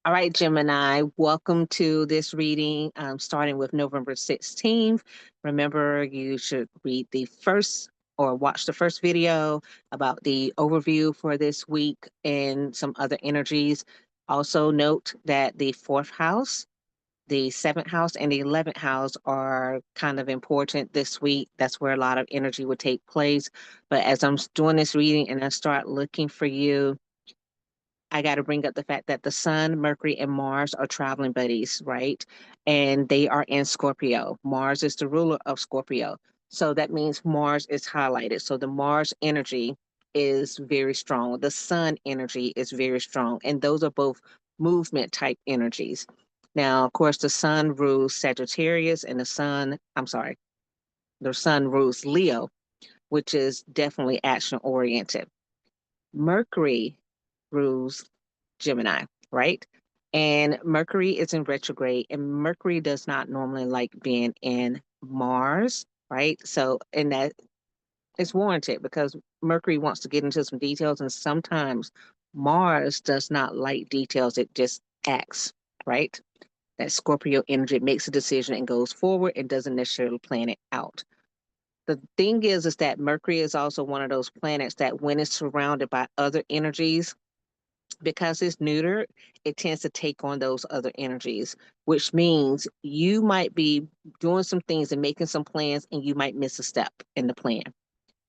All right, Gemini, welcome to this reading, starting with November 16th. Remember, you should read the first or watch the first video about the overview for this week and some other energies. Also, note that the fourth house, the seventh house, and the 11th house are kind of important this week. That's where a lot of energy would take place. But as I'm doing this reading and I start looking for you, I got to bring up the fact that the Sun, Mercury, and Mars are traveling buddies, right? And they are in Scorpio. Mars is the ruler of Scorpio. So that means Mars is highlighted. So the Mars energy is very strong. The Sun energy is very strong. And those are both movement type energies. Now, of course, the Sun rules Sagittarius, and the Sun rules Leo, which is definitely action oriented. Mercury rules Gemini, right? And Mercury is in retrograde, and Mercury does not normally like being in Mars, right? So, and that is warranted because Mercury wants to get into some details, and sometimes Mars does not like details, it just acts, right? That Scorpio energy makes a decision and goes forward and doesn't necessarily plan it out. The thing is that Mercury is also one of those planets that when it's surrounded by other energies, because it's neutered, it tends to take on those other energies, which means you might be doing some things and making some plans, and you might miss a step in the plan.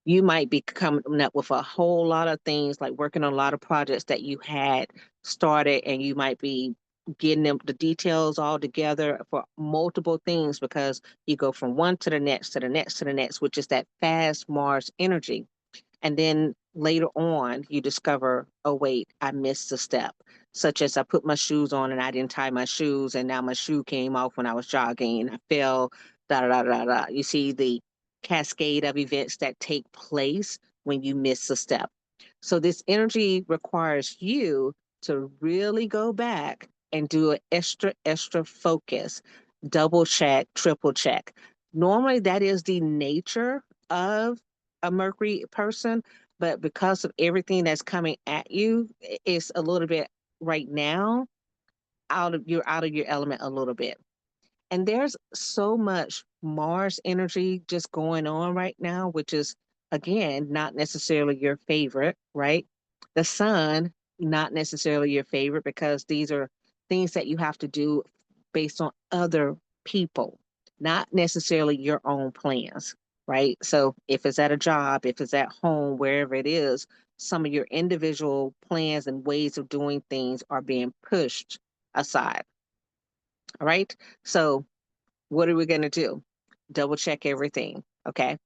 You might be coming up with a whole lot of things, like working on a lot of projects that you had started, and you might be getting them the details all together for multiple things because you go from one to the next to the next to the next, which is that fast Mars energy. And then later on, you discover, oh, wait, I missed a step, such as I put my shoes on and I didn't tie my shoes, and now my shoe came off when I was jogging. I fell, da da da da da. You see the cascade of events that take place when you miss a step. So this energy requires you to really go back and do an extra focus, double check, triple check. Normally, that is the nature of a Mercury person, but because of everything that's coming at you, it's a little bit right now out of your element a little bit. And there's so much Mars energy just going on right now, which is again not necessarily your favorite, right? The Sun, not necessarily your favorite because these are things that you have to do based on other people, not necessarily your own plans, right? So if it's at a job, if it's at home, wherever it is, some of your individual plans and ways of doing things are being pushed aside. All right. So what are we going to do? Double check everything. Okay.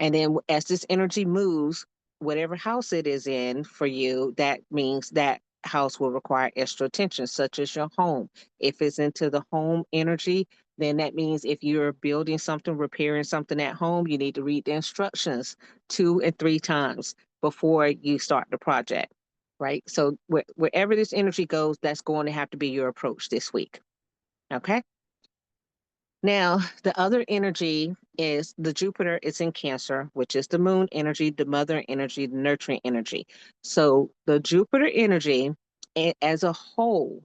And then as this energy moves, whatever house it is in for you, that means that house will require extra attention, such as your home. If it's into the home energy, then that means if you're building something, repairing something at home, you need to read the instructions 2 and 3 times before you start the project, right? So wherever this energy goes, that's going to have to be your approach this week. Okay. Now, the other energy is the Jupiter is in Cancer, which is the moon energy, the mother energy, the nurturing energy. So the Jupiter energy as a whole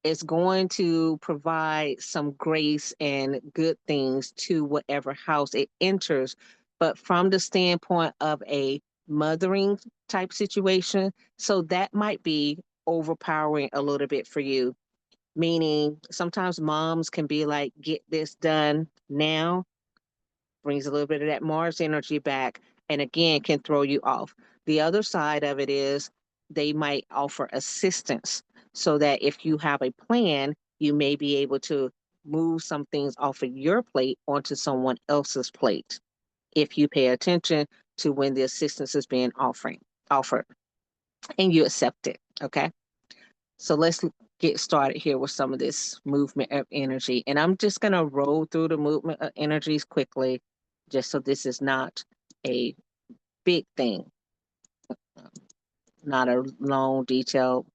is going to provide some grace and good things to whatever house it enters. But from the standpoint of a mothering type situation, so that might be overpowering a little bit for you, meaning sometimes moms can be like, get this done now, brings a little bit of that Mars energy back, and again, can throw you off. The other side of it is they might offer assistance so that if you have a plan, you may be able to move some things off of your plate onto someone else's plate if you pay attention to when the assistance is being offered and you accept it. Okay. So let's get started here with some of this movement of energy. And I'm just going to roll through the movement of energies quickly, just so this is not a big thing, not a long, detailed.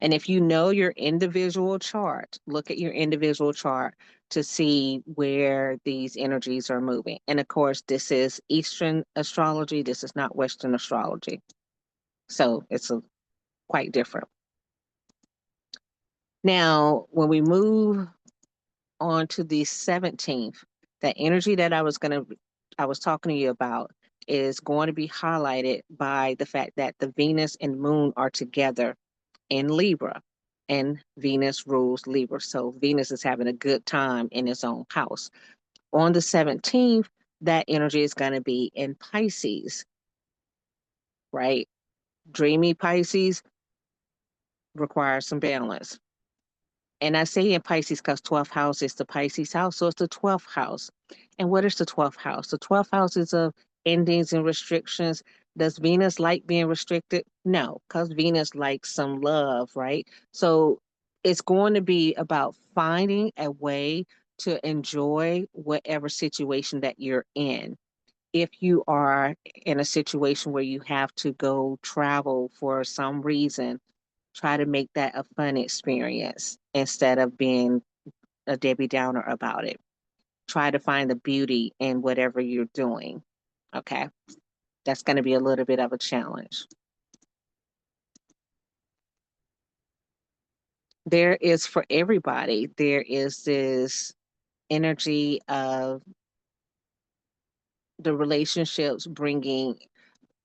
And if you know your individual chart, look at your individual chart to see where these energies are moving. And of course, this is Eastern astrology. This is not Western astrology. So it's quite different. Now, when we move on to the 17th, that energy that I was talking to you about is going to be highlighted by the fact that the Venus and Moon are together in Libra, and Venus rules Libra. So Venus is having a good time in its own house. On the 17th, that energy is going to be in Pisces, right? Dreamy Pisces requires some balance. And I say in Pisces because 12th house is the Pisces house. So it's the 12th house. And what is the 12th house? The 12th house is of endings and restrictions. Does Venus like being restricted? No, because Venus likes some love, right? So it's going to be about finding a way to enjoy whatever situation that you're in. If you are in a situation where you have to go travel for some reason, try to make that a fun experience instead of being a Debbie Downer about it. Try to find the beauty in whatever you're doing. Okay. That's going to be a little bit of a challenge. There is for everybody, there is this energy of the relationships bringing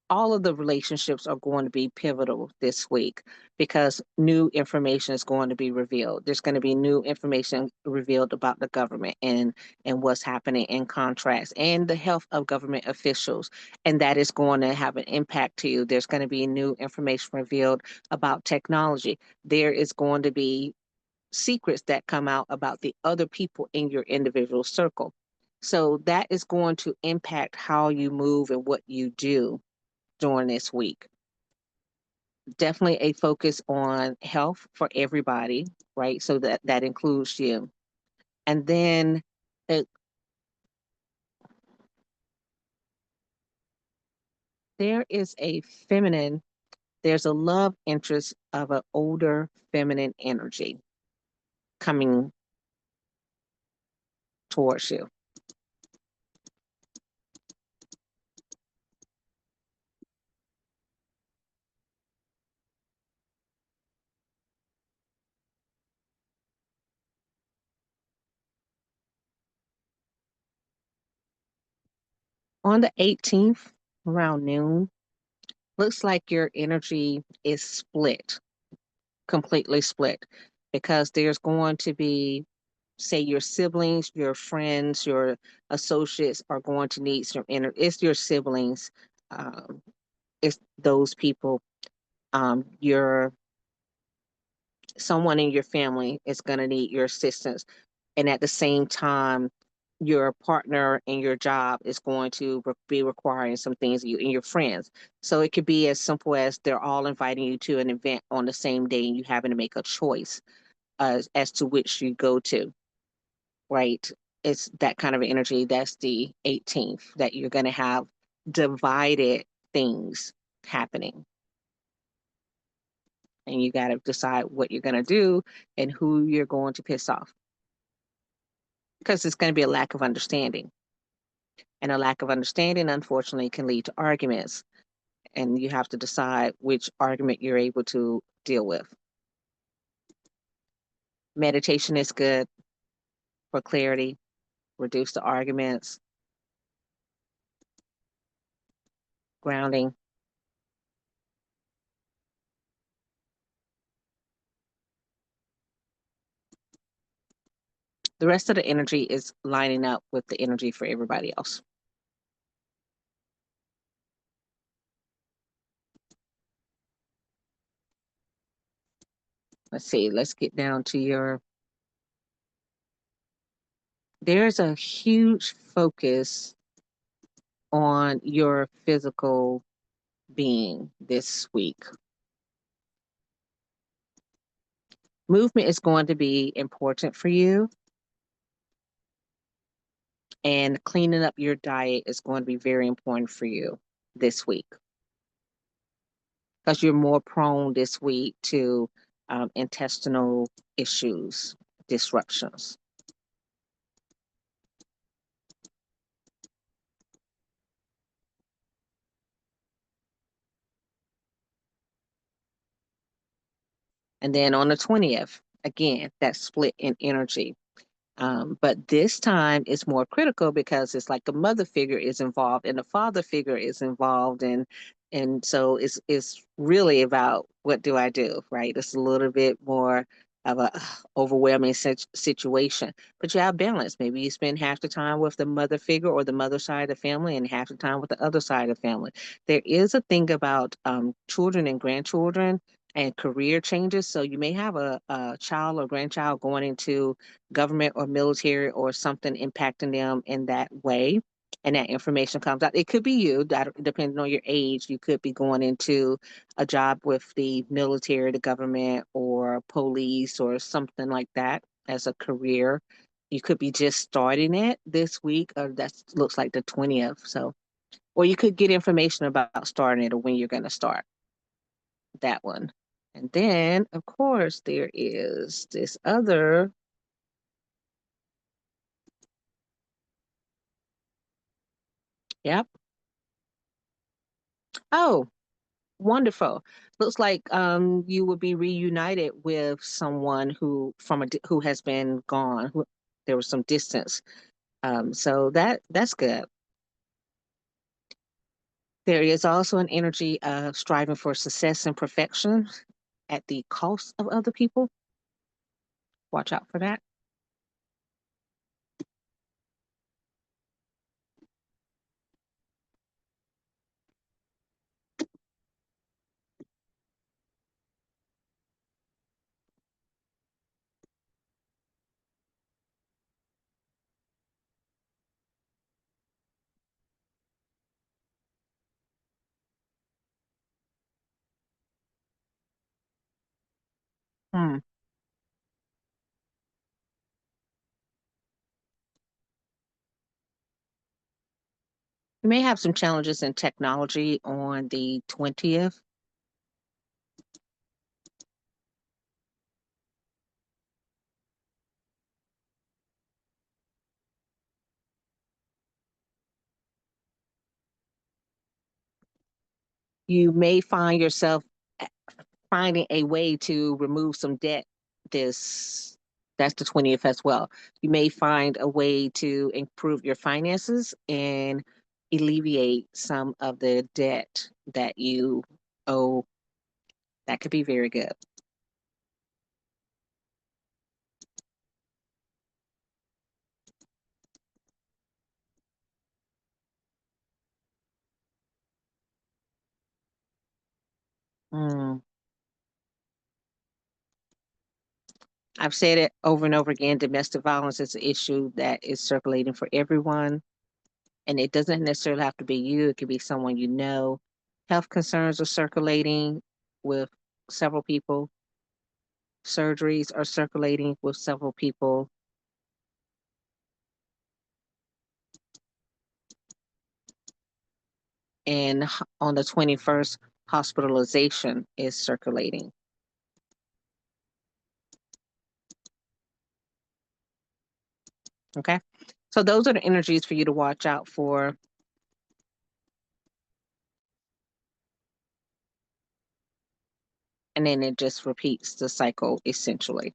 all of the relationships are going to be pivotal this week because new information is going to be revealed. There's going to be new information revealed about the government and what's happening in contracts and the health of government officials, and that is going to have an impact to you. There's going to be new information revealed about technology. There is going to be secrets that come out about the other people in your individual circle. So that is going to impact how you move and what you do during this week. Definitely a focus on health for everybody, right? So that includes you. And then it, there is a feminine, there's a love interest of an older feminine energy coming towards you. On the 18th, around noon, looks like your energy is split, completely split, because there's going to be, say, your siblings, your friends, your associates are going to need some it's your siblings, um, it's those people, your someone in your family is going to need your assistance, and at the same time your partner in your job is going to be requiring some things of you and your friends. So it could be as simple as they're all inviting you to an event on the same day and you having to make a choice as to which you go to, right? It's that kind of energy. That's the 18th that you're going to have divided things happening. And you got to decide what you're going to do and who you're going to piss off because it's going to be a lack of understanding. And a lack of understanding, unfortunately, can lead to arguments. And you have to decide which argument you're able to deal with. Meditation is good for clarity, reduce the arguments, grounding. The rest of the energy is lining up with the energy for everybody else. Let's see, let's get down to your, there's a huge focus on your physical being this week. Movement is going to be important for you, and cleaning up your diet is going to be very important for you this week because you're more prone this week to intestinal issues, disruptions. And then on the 20th, Again, that split in energy. But this time it's more critical because it's like a mother figure is involved and a father figure is involved, and so it's really about what do I do, right? It's a little bit more of a overwhelming situation. But you have balance. Maybe you spend half the time with the mother figure or the mother side of the family and half the time with the other side of the family. There is a thing about children and grandchildren and career changes. So you may have a child or grandchild going into government or military or something impacting them in that way. And that information comes out. It could be you, that, depending on your age, you could be going into a job with the military, the government, or police, or something like that as a career. You could be just starting it this week, or that looks like the 20th. So, or you could get information about starting it or when you're going to start that one. And then, of course, there is this other. Yep. Oh, wonderful. Looks like you would be reunited with someone who has been gone. There was some distance. So that's good. There is also an energy of striving for success and perfection at the cost of other people. Watch out for that. Hmm. You may have some challenges in technology on the 20th. You may find yourself finding a way to remove some debt this that's the 20th as well. You may find a way to improve your finances and alleviate some of the debt that you owe. That could be very good. Mm. I've said it over and over again, domestic violence is an issue that is circulating for everyone, and it doesn't necessarily have to be you. It could be someone you know. Health concerns are circulating with several people. Surgeries are circulating with several people. And on the 21st, hospitalization is circulating. Okay. So those are the energies for you to watch out for. And then it just repeats the cycle essentially.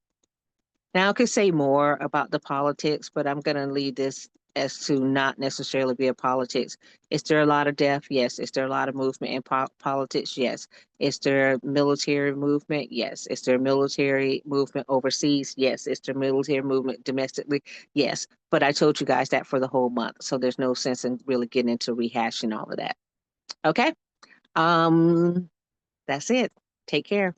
Now, I could say more about the politics, but I'm going to leave this as to not necessarily be a politics. Is there a lot of death? Yes. Is there a lot of movement in politics? Yes. Is there military movement? Yes. Is there military movement overseas? Yes. Is there military movement domestically? Yes. But I told you guys that for the whole month, so there's no sense in really getting into rehashing all of that. Okay. Um, that's it. Take care.